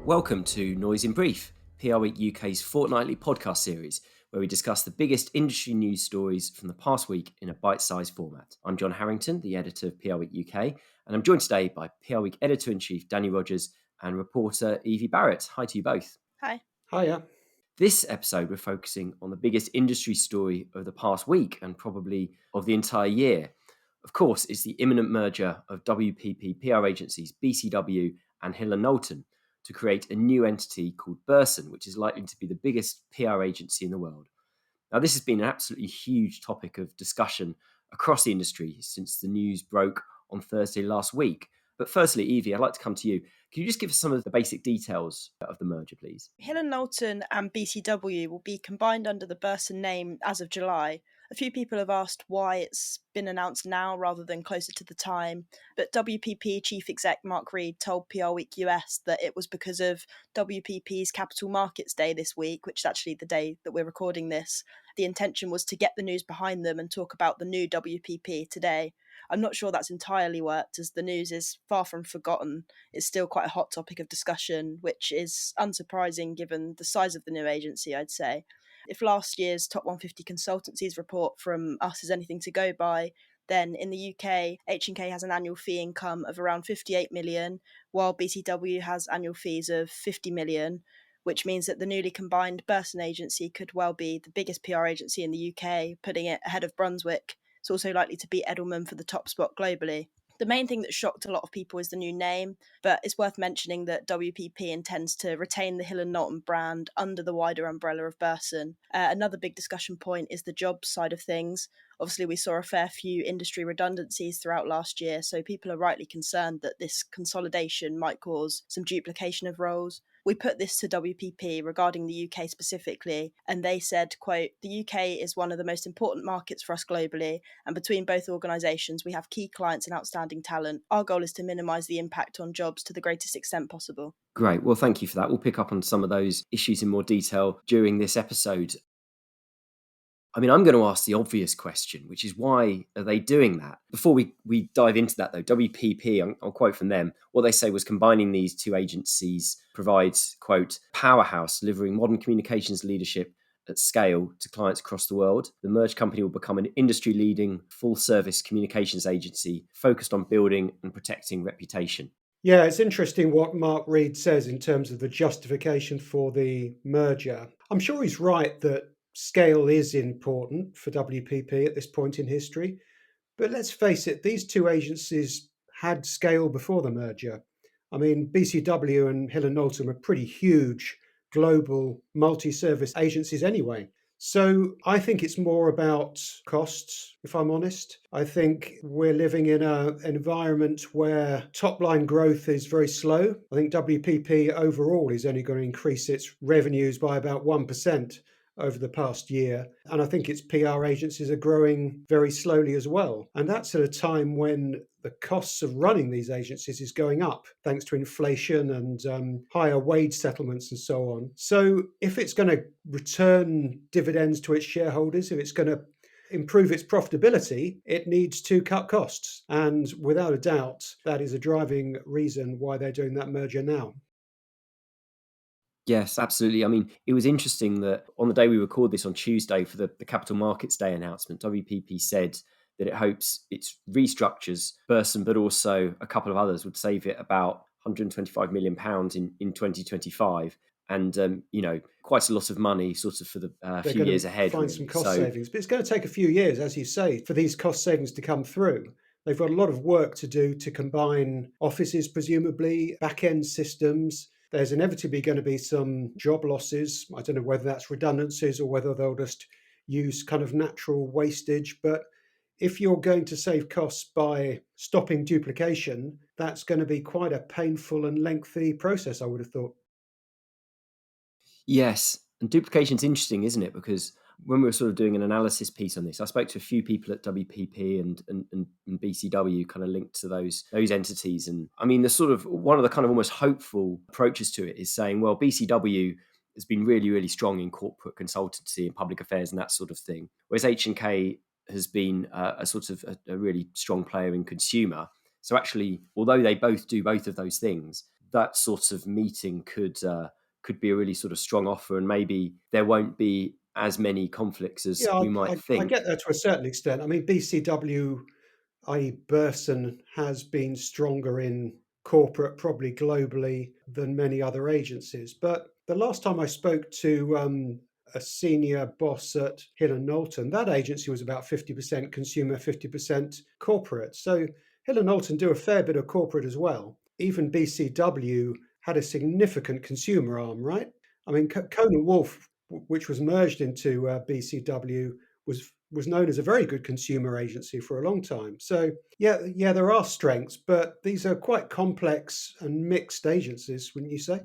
Welcome to Noise in Brief, PRWeek UK's fortnightly podcast series, where we discuss the biggest industry news stories from the past week in a bite-sized format. I'm John Harrington, the editor of PRWeek UK, and I'm joined today by PRWeek editor-in-chief Danny Rogers and reporter Evie Barrett. Hi to you both. Hi. Hiya. This episode, we're focusing on the biggest industry story of the past week and probably of the entire year. Of course, it's the imminent merger of WPP PR agencies BCW and Hill Knowlton to create a new entity called Burson, which is likely to be the biggest PR agency in the world. Now, this has been an absolutely huge topic of discussion across the industry since the news broke on Thursday last week. But firstly, Evie, I'd like to come to you. Can you just give us some of the basic details of the merger, please? Hill Knowlton and BCW will be combined under the Burson name as of July. A few people have asked why it's been announced now rather than closer to the time, but WPP Chief Exec Mark Reed told PRWeek US that it was because of WPP's Capital Markets Day this week, which is actually the day that we're recording this. The intention was to get the news behind them and talk about the new WPP today. I'm not sure that's entirely worked, as the news is far from forgotten. It's still quite a hot topic of discussion, which is unsurprising given the size of the new agency, I'd say. If last year's top 150 consultancies report from us is anything to go by, then in the UK, H&K has an annual fee income of around 58 million, while BCW has annual fees of 50 million, which means that the newly combined Burson agency could well be the biggest PR agency in the UK, putting it ahead of Brunswick. It's also likely to beat Edelman for the top spot globally. The main thing that shocked a lot of people is the new name, but it's worth mentioning that WPP intends to retain the Hill & Knowlton brand under the wider umbrella of Burson. Another big discussion point is the jobs side of things. Obviously, we saw a fair few industry redundancies throughout last year, so people are rightly concerned that this consolidation might cause some duplication of roles. We put this to WPP regarding the UK specifically, and they said, quote, "The UK is one of the most important markets for us globally, and between both organisations we have key clients and outstanding talent. Our goal is to minimise the impact on jobs to the greatest extent possible." Great. Well, thank you for that. We'll pick up on some of those issues in more detail during this episode. I mean, I'm going to ask the obvious question, which is why are they doing that? Before we dive into that, though, WPP, I'll quote from them, what they say was combining these two agencies provides, quote, powerhouse delivering modern communications leadership at scale to clients across the world. The merged company will become an industry-leading, full-service communications agency focused on building and protecting reputation. Yeah, it's interesting what Mark Reed says in terms of the justification for the merger. I'm sure he's right that scale is important for WPP at this point in history. But let's face it, these two agencies had scale before the merger. I mean, BCW and Hill & Knowlton were pretty huge global multi-service agencies anyway. So I think it's more about costs, if I'm honest. I think we're living in an environment where top line growth is very slow. I think WPP overall is only going to increase its revenues by about 1% over the past year. And I think its PR agencies are growing very slowly as well. And that's at a time when the costs of running these agencies is going up thanks to inflation and higher wage settlements and so on. So if it's going to return dividends to its shareholders, if it's going to improve its profitability, it needs to cut costs. And without a doubt, that is a driving reason why they're doing that merger now. Yes, absolutely. I mean, it was interesting that on the day we record this on Tuesday for the Capital Markets Day announcement, WPP said that it hopes its restructures, Burson, but also a couple of others, would save it about £125 million in 2025. And, quite a lot of money sort of for the few years ahead. Find some cost savings. But it's going to take a few years, as you say, for these cost savings to come through. They've got a lot of work to do to combine offices, presumably, back-end systems. There's inevitably going to be some job losses. I don't know whether that's redundancies or whether they'll just use kind of natural wastage. But if you're going to save costs by stopping duplication, that's going to be quite a painful and lengthy process, I would have thought. Yes, and duplication's interesting, isn't it? Because when we were sort of doing an analysis piece on this, I spoke to a few people at WPP and BCW kind of linked to those entities. And I mean, the sort of one of the kind of almost hopeful approaches to it is saying, well, BCW has been really, really strong in corporate consultancy and public affairs and that sort of thing, whereas H&K has been a sort of a really strong player in consumer. So actually, although they both do both of those things, that sort of meeting could be a really sort of strong offer, and maybe there won't be as many conflicts as Yeah, we might I think. get that to a certain extent. I mean, BCW, i.e. Burson, has been stronger in corporate, probably globally, than many other agencies. But the last time I spoke to a senior boss at Hill Knowlton, that agency was about 50% consumer, 50% corporate. So Hill Knowlton do a fair bit of corporate as well. Even BCW had a significant consumer arm, right? I mean, Conan Wolf, which was merged into BCW, was known as a very good consumer agency for a long time. So yeah, there are strengths, but these are quite complex and mixed agencies, wouldn't you say?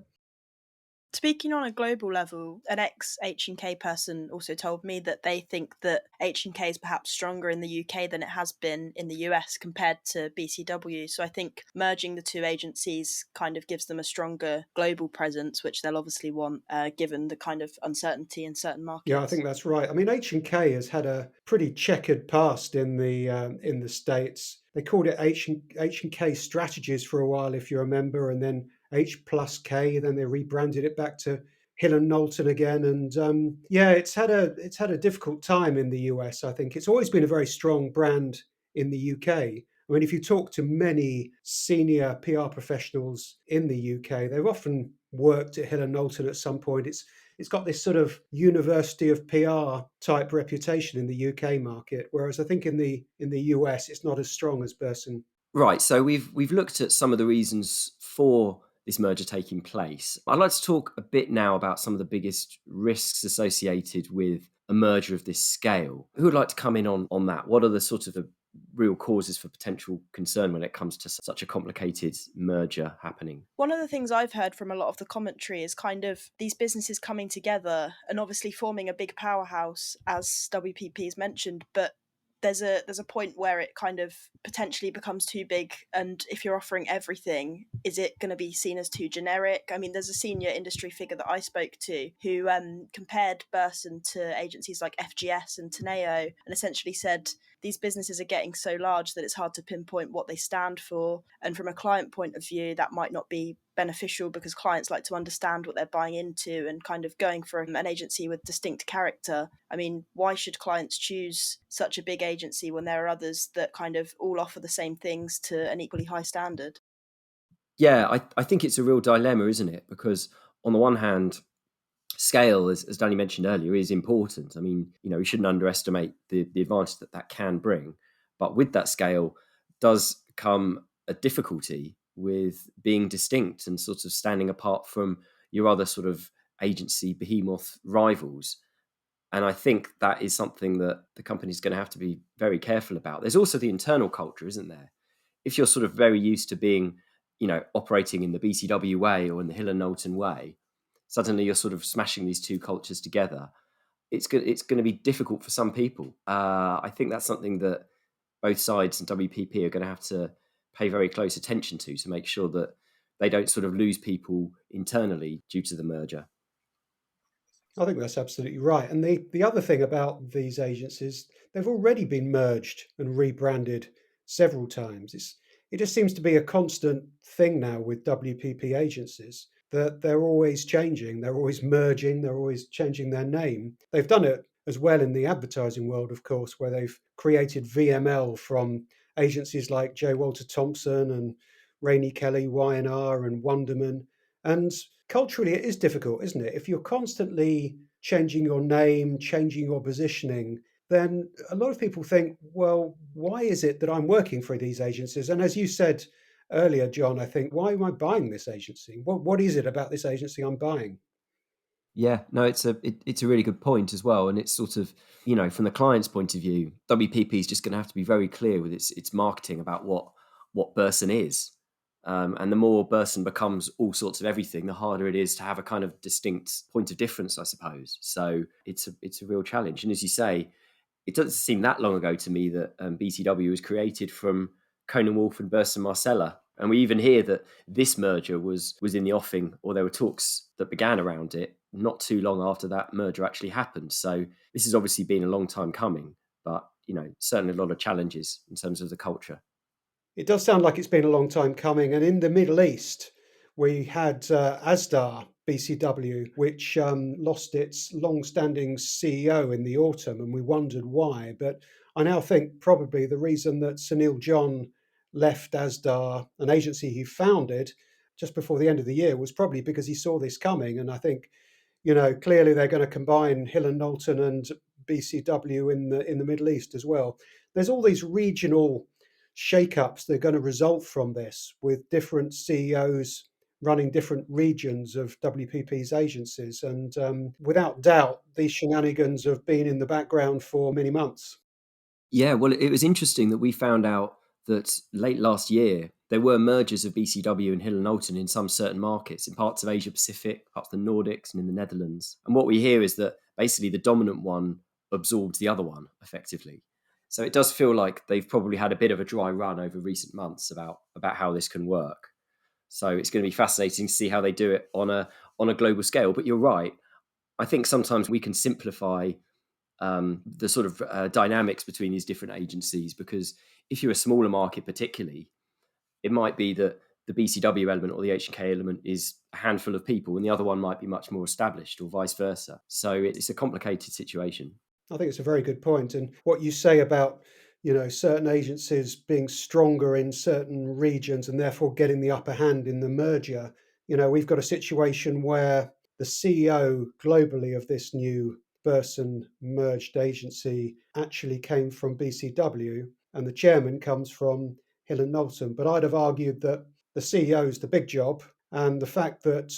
Speaking on a global level, an ex H&K person also told me that they think that H&K is perhaps stronger in the UK than it has been in the US compared to BCW. So I think merging the two agencies kind of gives them a stronger global presence, which they'll obviously want, given the kind of uncertainty in certain Yeah, I markets. think that's right. I mean, H&K has had a pretty checkered past in the States. They called it H&K Strategies for a while, if you remember, and then H plus K. Then they rebranded it back to Hill and Knowlton again. And yeah, it's had a difficult time in the US. I think it's always been a very strong brand in the UK. I mean, if you talk to many senior PR professionals in the UK, they've often worked at Hill and Knowlton at some point. It's got this sort of university of PR type reputation in the UK market, whereas I think in the US it's not as strong as Burson. Right. So we've looked at some of the reasons for this merger taking place. I'd like to talk a bit now about some of the biggest risks associated with a merger of this scale. Who would like to come in on that? What are the sort of the real causes for potential concern when it comes to such a complicated merger happening? One of the things I've heard from a lot of the commentary is kind of these businesses coming together and obviously forming a big powerhouse, as WPP's mentioned, but there's a point where it kind of potentially becomes too big, and if you're offering everything, is it going to be seen as too generic? I mean, there's a senior industry figure that I spoke to who compared Burson to agencies like FGS and Teneo, and essentially said these businesses are getting so large that it's hard to pinpoint what they stand for, and from a client point of view that might not be beneficial because clients like to understand what they're buying into, and kind of going for an agency with distinct character. I mean, why should clients choose such a big agency when there are others that kind of all offer the same things to an equally high standard? Yeah, I think it's a real dilemma, isn't it? Because on the one hand, scale, as Danny mentioned earlier, is important. I mean, we shouldn't underestimate the advantage that that can bring. But with that scale does come a difficulty with being distinct and sort of standing apart from your other sort of agency behemoth rivals. And I think that is something that the company's going to have to be very careful about. There's also the internal culture, isn't there? If you're sort of very used to being, operating in the BCW way or in the Hill and Knowlton way, suddenly you're sort of smashing these two cultures together. It's going to be difficult for some people. I think that's something that both sides and WPP are going to have to pay very close attention to make sure that they don't sort of lose people internally due to the merger. I think that's absolutely right. And the other thing about these agencies, they've already been merged and rebranded several times. It just seems to be a constant thing now with WPP agencies that they're always changing, they're always merging, they're always changing their name. They've done it as well in the advertising world, of course, where they've created VML from agencies like J. Walter Thompson and Rainey Kelly, Y&R and Wonderman. And culturally, it is difficult, isn't it? If you're constantly changing your name, changing your positioning, then a lot of people think, well, why is it that I'm working for these agencies? And as you said earlier, John, I think, why am I buying this agency? What is it about this agency I'm buying? Yeah, no, it's a really good point as well, and it's sort of, from the client's point of view, WPP is just going to have to be very clear with its marketing about what Burson is, and the more Burson becomes all sorts of everything, the harder it is to have a kind of distinct point of difference, I suppose. So it's a real challenge, and as you say, it doesn't seem that long ago to me that BCW was created from Conan Wolf and Burson Marcella. And we even hear that this merger was in the offing, or there were talks that began around it not too long after that merger actually happened. So this has obviously been a long time coming, but certainly a lot of challenges in terms of the culture. It does sound like it's been a long time coming. And in the Middle East, we had Asda BCW, which lost its long-standing CEO in the autumn, and we wondered why. But I now think probably the reason that Sunil John left Asda, an agency he founded just before the end of the year, was probably because he saw this coming. And I think, clearly they're going to combine Hill and Knowlton and BCW in the Middle East as well. There's all these regional shake-ups that are going to result from this, with different CEOs running different regions of WPP's agencies. And without doubt, these shenanigans have been in the background for many months. Yeah, well, it was interesting that we found out that late last year there were mergers of BCW and Hill and Knowlton in some certain markets, in parts of Asia Pacific, parts of the Nordics, and in the Netherlands. And what we hear is that basically the dominant one absorbs the other one effectively. So it does feel like they've probably had a bit of a dry run over recent months about how this can work. So it's going to be fascinating to see how they do it on a global scale. But you're right. I think sometimes we can simplify the sort of dynamics between these different agencies, because if you're a smaller market particularly, it might be that the BCW element or the H&K element is a handful of people and the other one might be much more established, or vice versa. So it's a complicated situation. I think it's a very good point. And what you say about, certain agencies being stronger in certain regions and therefore getting the upper hand in the merger, we've got a situation where the CEO globally of this new Burson merged agency actually came from BCW and the chairman comes from Hill and Knowlton. But I'd have argued that the CEO is the big job, and the fact that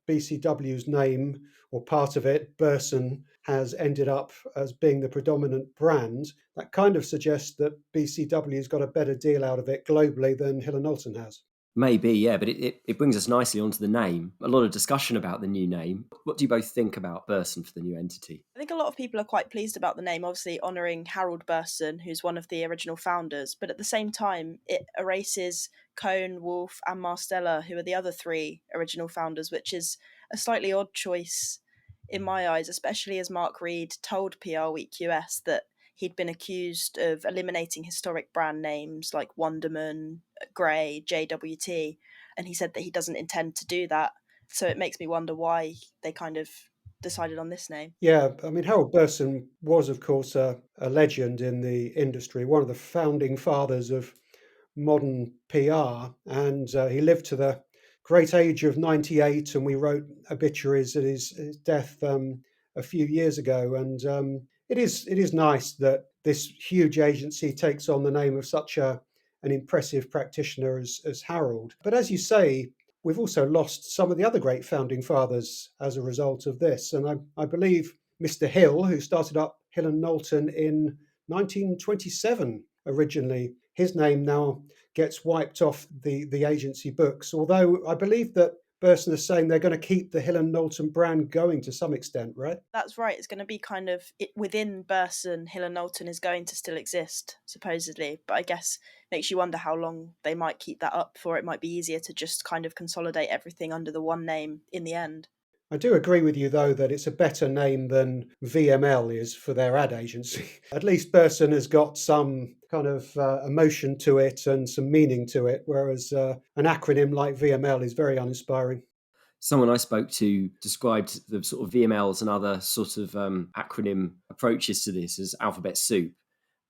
BCW's name, or part of it, Burson, has ended up as being the predominant brand, that kind of suggests that BCW's got a better deal out of it globally than Hill and Knowlton has. Maybe, yeah, but it brings us nicely onto the name. A lot of discussion about the new name. What do you both think about Burson for the new entity? I think a lot of people are quite pleased about the name, obviously honouring Harold Burson, who's one of the original founders, but at the same time, it erases Cohn, Wolf, and Marstella, who are the other three original founders, which is a slightly odd choice in my eyes, especially as Mark Reed told PRWeek US that he'd been accused of eliminating historic brand names like Wonderman, Grey, JWT, and he said that he doesn't intend to do that. So it makes me wonder why they kind of decided on this name. Yeah, I mean, Harold Burson was, of course, a legend in the industry, one of the founding fathers of modern PR, and he lived to the great age of 98. And we wrote obituaries at his death a few years ago. And it is nice that this huge agency takes on the name of such an impressive practitioner as Harold. But as you say, we've also lost some of the other great founding fathers as a result of this. And I believe Mr. Hill, who started up Hill and Knowlton in 1927 originally, his name now gets wiped off the agency books. Although I believe that Burson is saying they're going to keep the Hill and Knowlton brand going to some extent, right? That's right. It's going to be kind of within Burson. Hill and Knowlton is going to still exist, supposedly, but I guess makes you wonder how long they might keep that up for. It might be easier to just kind of consolidate everything under the one name in the end. I do agree with you, though, that it's a better name than VML is for their ad agency. At least Burson has got some kind of emotion to it and some meaning to it, whereas an acronym like VML is very uninspiring. Someone I spoke to described the sort of VMLs and other sort of acronym approaches to this as alphabet soup.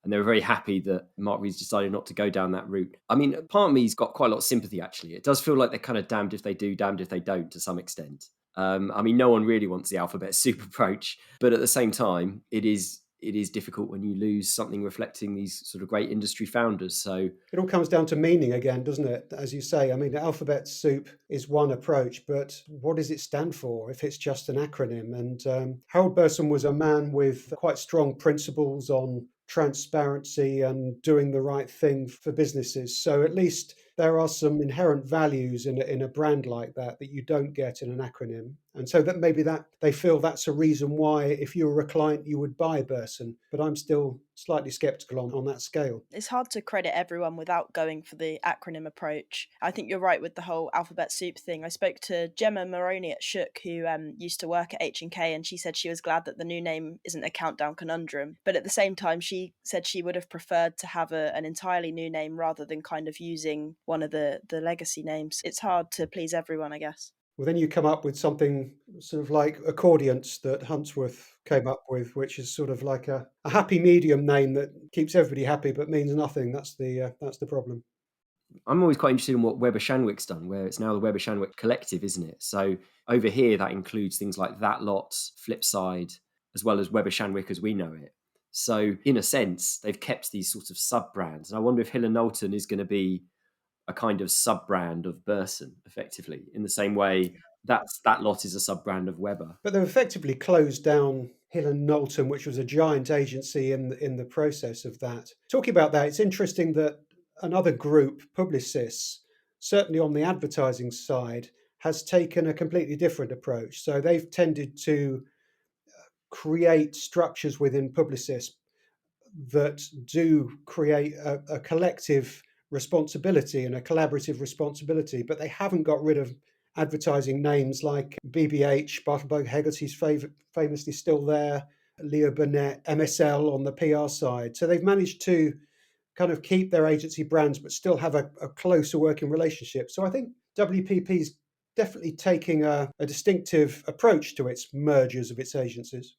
And they were very happy that Mark Reed's decided not to go down that route. I mean, part of me's got quite a lot of sympathy, actually. It does feel like they're kind of damned if they do, damned if they don't to some extent. I mean, no one really wants the alphabet soup approach, but at the same time, it is difficult when you lose something reflecting these sort of great industry founders. So it all comes down to meaning again, doesn't it? As you say, I mean, the alphabet soup is one approach, but what does it stand for if it's just an acronym? And Harold Burson was a man with quite strong principles on transparency and doing the right thing for businesses. So at least there are some inherent values in a brand like that you don't get in an acronym. And so that maybe that they feel that's a reason why if you were a client, you would buy Burson. But I'm still slightly skeptical on that scale. It's hard to credit everyone without going for the acronym approach. I think you're right with the whole alphabet soup thing. I spoke to Gemma Maroney at Shook, who used to work at H&K, and she said she was glad that the new name isn't a countdown conundrum. But at the same time, she said she would have preferred to have an entirely new name rather than kind of using one of the legacy names. It's hard to please everyone, I guess. Well, then you come up with something sort of like Accordiance that Huntsworth came up with, which is sort of like a happy medium name that keeps everybody happy but means nothing. That's the problem. I'm always quite interested in what Weber Shandwick's done, where it's now the Weber Shandwick Collective, isn't it? So over here, that includes things like That Lot, Flipside, as well as Weber Shandwick as we know it. So in a sense, they've kept these sorts of sub-brands. And I wonder if Hill Knowlton is going to be a kind of sub-brand of Burson, effectively, in the same way That Lot is a sub-brand of Weber. But they've effectively closed down Hill and Knowlton, which was a giant agency in the process of that. Talking about that, it's interesting that another group, Publicis, certainly on the advertising side, has taken a completely different approach. So they've tended to create structures within Publicis that do create a collective responsibility and a collaborative responsibility, but they haven't got rid of advertising names like BBH, Bartenberg Hegarty's famously still there, Leo Burnett, MSL on the PR side. So they've managed to kind of keep their agency brands, but still have a closer working relationship. So I think WPP is definitely taking a distinctive approach to its mergers of its agencies.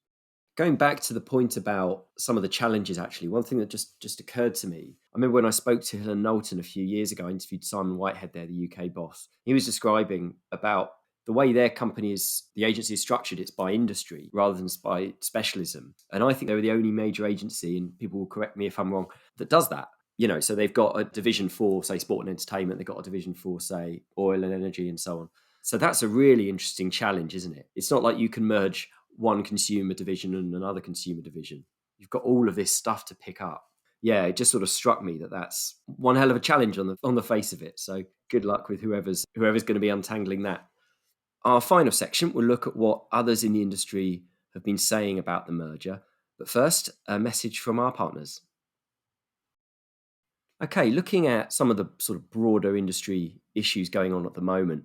Going back to the point about some of the challenges, actually, one thing that just occurred to me, I remember when I spoke to Hill and Knowlton a few years ago, I interviewed Simon Whitehead there, the UK boss. He was describing about the way their company is, the agency is structured, it's by industry rather than by specialism. And I think they were the only major agency, and people will correct me if I'm wrong, that does that. You know, so they've got a division for, say, sport and entertainment, they've got a division for, say, oil and energy and so on. So that's a really interesting challenge, isn't it? It's not like you can merge one consumer division and another consumer division. You've got all of this stuff to pick up. Yeah, it just sort of struck me that that's one hell of a challenge on the face of it. So good luck with whoever's going to be untangling that. Our final section will look at what others in the industry have been saying about the merger. But first, a message from our partners. Okay, looking at some of the sort of broader industry issues going on at the moment,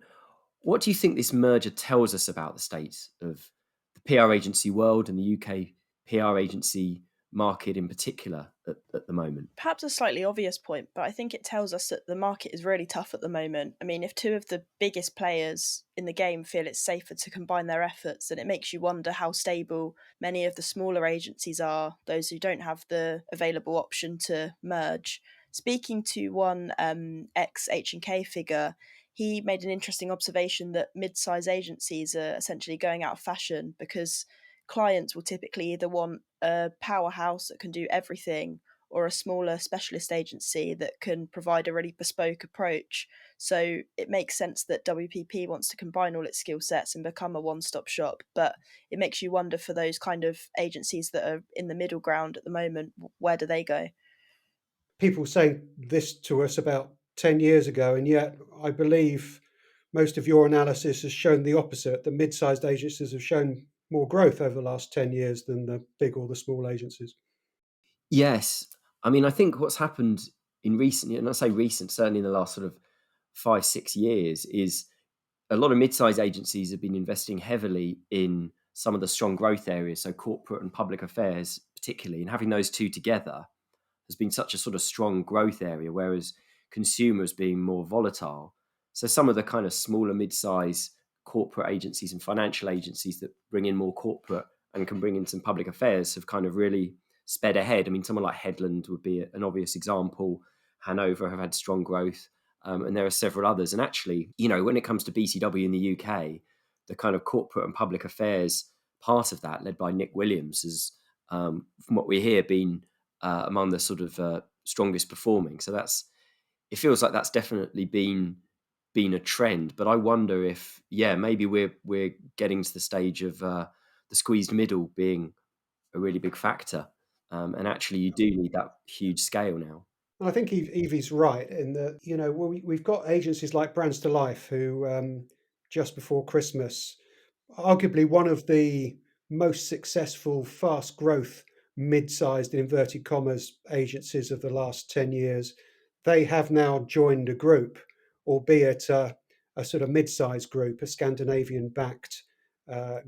what do you think this merger tells us about the state of the PR agency world and the UK PR agency market in particular at the moment? Perhaps a slightly obvious point, but I think it tells us that the market is really tough at the moment. I mean, if two of the biggest players in the game feel it's safer to combine their efforts, then it makes you wonder how stable many of the smaller agencies are, those who don't have the available option to merge. Speaking to one ex H&K figure, he made an interesting observation that mid-size agencies are essentially going out of fashion because clients will typically either want a powerhouse that can do everything or a smaller specialist agency that can provide a really bespoke approach. So it makes sense that WPP wants to combine all its skill sets and become a one-stop shop. But it makes you wonder for those kind of agencies that are in the middle ground at the moment, where do they go? People saying this to us about 10 years ago, and yet I believe most of your analysis has shown the opposite. The mid-sized agencies have shown more growth over the last 10 years than the big or the small agencies. Yes. I mean, I think what's happened in recent, and I say recent, certainly in the last sort of 5-6 years, is a lot of mid-sized agencies have been investing heavily in some of the strong growth areas, so corporate and public affairs particularly, and having those two together has been such a sort of strong growth area, whereas consumers being more volatile. So some of the kind of smaller mid-size corporate agencies and financial agencies that bring in more corporate and can bring in some public affairs have kind of really sped ahead. I mean, someone like Headland would be an obvious example. Hanover have had strong growth, and there are several others. And actually, you know, when it comes to BCW in the UK, the kind of corporate and public affairs part of that, led by Nick Williams, has, from what we hear, been among the sort of strongest performing. So it feels like that's definitely been a trend. But I wonder if, yeah, maybe we're getting to the stage of the squeezed middle being a really big factor. And actually, you do need that huge scale now. And I think Evie's right in that, you know, we've got agencies like Brands to Life who just before Christmas, arguably one of the most successful, fast growth, mid-sized, in inverted commas, agencies of the last 10 years. They have now joined a group, albeit a sort of mid-sized group, a Scandinavian-backed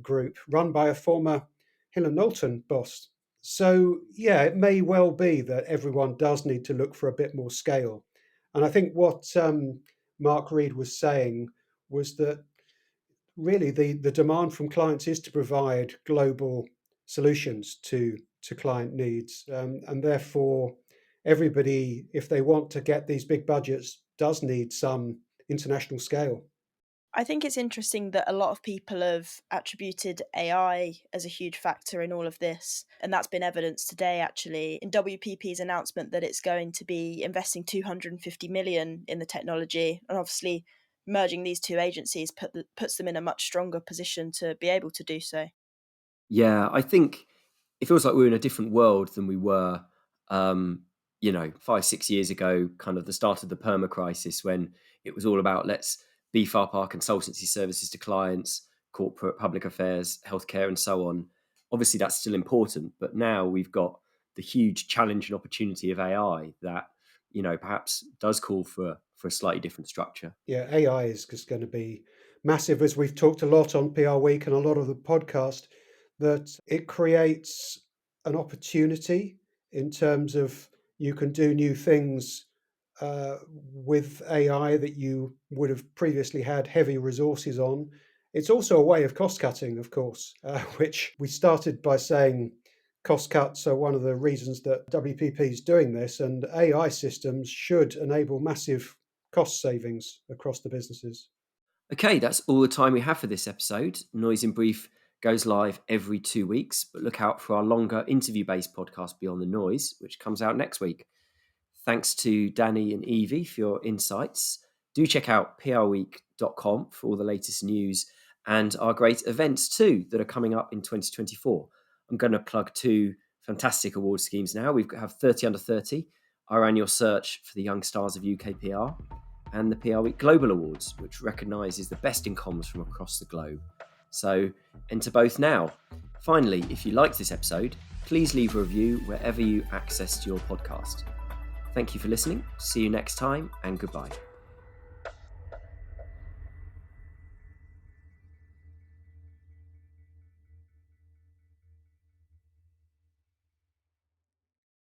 group run by a former Hill and Knowlton boss. So, yeah, it may well be that everyone does need to look for a bit more scale. And I think what Mark Reed was saying was that really the demand from clients is to provide global solutions to client needs. And therefore, everybody, if they want to get these big budgets, does need some international scale. I think it's interesting that a lot of people have attributed AI as a huge factor in all of this. And that's been evidenced today, actually, in WPP's announcement that it's going to be investing 250 million in the technology. And obviously, merging these two agencies puts them in a much stronger position to be able to do so. Yeah, I think it feels like we're in a different world than we were, 5, 6 years ago, kind of the start of the perma crisis, when it was all about let's beef up our consultancy services to clients, corporate, public affairs, healthcare, and so on. Obviously, that's still important, but now we've got the huge challenge and opportunity of AI that perhaps does call for a slightly different structure. Yeah, AI is just going to be massive, as we've talked a lot on PR Week and a lot of the podcast, that it creates an opportunity in terms of you can do new things with AI that you would have previously had heavy resources on. It's also a way of cost cutting, of course, which we started by saying cost cuts are one of the reasons that WPP is doing this, and AI systems should enable massive cost savings across the businesses. Okay, that's all the time we have for this episode. Noise in Brief goes live every 2 weeks, but look out for our longer interview-based podcast Beyond the Noise, which comes out next week. Thanks to Danny and Evie for your insights. Do check out PRWeek.com for all the latest news and our great events too that are coming up in 2024. I'm going to plug 2 fantastic award schemes now. We have 30 Under 30, our annual search for the young stars of UK PR, and the PR Week Global Awards, which recognises the best in comms from across the globe. So enter both now. Finally, if you liked this episode, please leave a review wherever you access your podcast. Thank you for listening. See you next time, and goodbye.